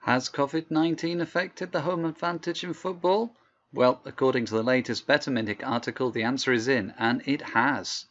Has COVID-19 affected the home advantage in football? Well, according to the latest Betaminic article, the answer is in, and it has.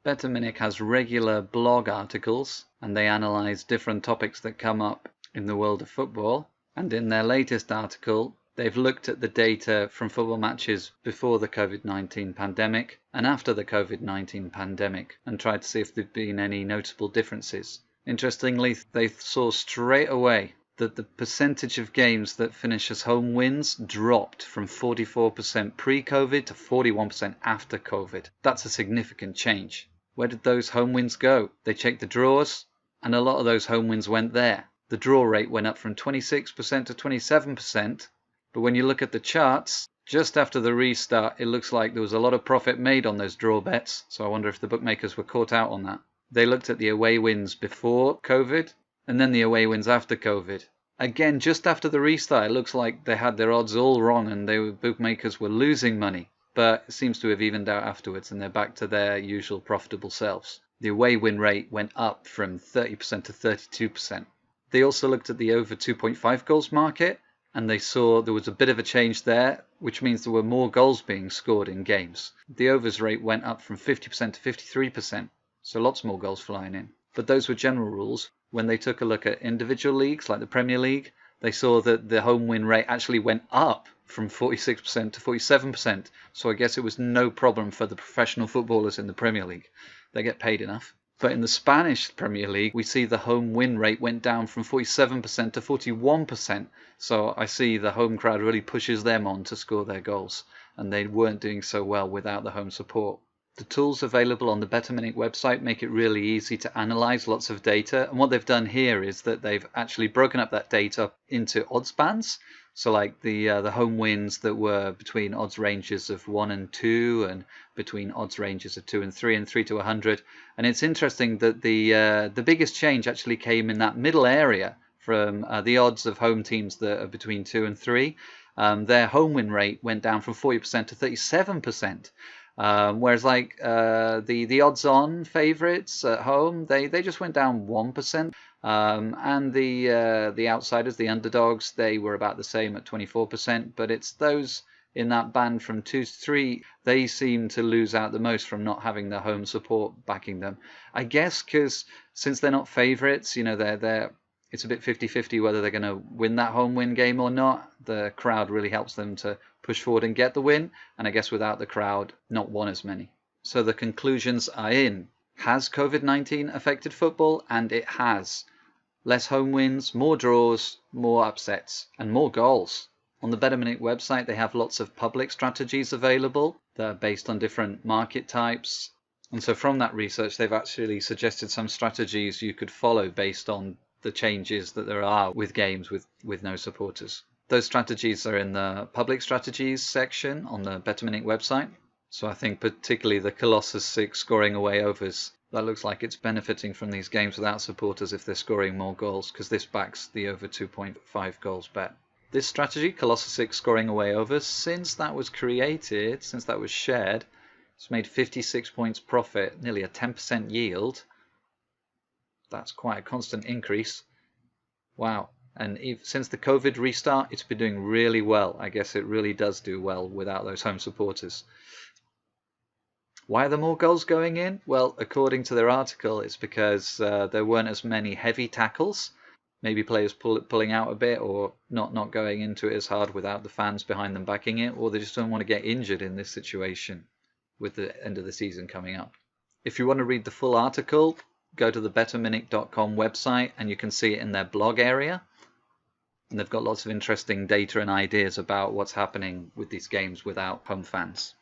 Betaminic has regular blog articles, and they analyse different topics that come up in the world of football. And in their latest article, they've looked at the data from football matches before the COVID-19 pandemic and after the COVID-19 pandemic, and tried to see if there'd been any notable differences. Interestingly, they saw straight away that the percentage of games that finish as home wins dropped from 44% pre-COVID to 41% after COVID. That's a significant change. Where did those home wins go? They checked the draws, and a lot of those home wins went there. The draw rate went up from 26% to 27%, but when you look at the charts, just after the restart, it looks like there was a lot of profit made on those draw bets, so I wonder if the bookmakers were caught out on that. They looked at the away wins before COVID, and then the away wins after COVID. Again, just after the restart, it looks like they had their odds all wrong and bookmakers were losing money. But it seems to have evened out afterwards and they're back to their usual profitable selves. The away win rate went up from 30% to 32%. They also looked at the over 2.5 goals market and they saw there was a bit of a change there, which means there were more goals being scored in games. The overs rate went up from 50% to 53%, so lots more goals flying in. But those were general rules. When they took a look at individual leagues like the Premier League, they saw that the home win rate actually went up from 46% to 47%. So I guess it was no problem for the professional footballers in the Premier League. They get paid enough. But in the Spanish Premier League, we see the home win rate went down from 47% to 41%. So I see the home crowd really pushes them on to score their goals. And they weren't doing so well without the home support. The tools available on the Betaminic website make it really easy to analyze lots of data. And what they've done here is that they've actually broken up that data into odds bands. So like the home wins that were between odds ranges of 1 and 2 and between odds ranges of 2 and 3 and 3 to 100. And it's interesting that the biggest change actually came in that middle area from the odds of home teams that are between 2 and 3. Their home win rate went down from 40% to 37%. Whereas like the odds-on favourites at home, they just went down 1%. And the outsiders, the underdogs, they were about the same at 24%. But it's those in that band from 2 to 3, they seem to lose out the most from not having the home support backing them. I guess because since they're not favourites, you know, it's a bit 50-50 whether they're going to win that home win game or not. The crowd really helps them to push forward and get the win. And I guess without the crowd, not won as many. So the conclusions are in. Has COVID-19 affected football? And it has. Less home wins, more draws, more upsets, and more goals. On the Betaminic website, they have lots of public strategies available that are based on different market types. And so from that research, they've actually suggested some strategies you could follow based on the changes that there are with games with no supporters. Those strategies are in the public strategies section on the Betaminic website. So I think particularly the Colossus 6 scoring away overs, that looks like it's benefiting from these games without supporters if they're scoring more goals, because this backs the over 2.5 goals bet. This strategy, Colossus 6 scoring away overs, since that was created, since that was shared, it's made 56 points profit, nearly a 10% yield. That's quite a constant increase. Wow. And since the COVID restart, it's been doing really well. I guess it really does do well without those home supporters. Why are there more goals going in? Well, according to their article, it's because there weren't as many heavy tackles. Maybe players pulling out a bit or not going into it as hard without the fans behind them backing it, or they just don't want to get injured in this situation with the end of the season coming up. If you want to read the full article, go to the betaminic.com website and you can see it in their blog area. And they've got lots of interesting data and ideas about what's happening with these games without home fans.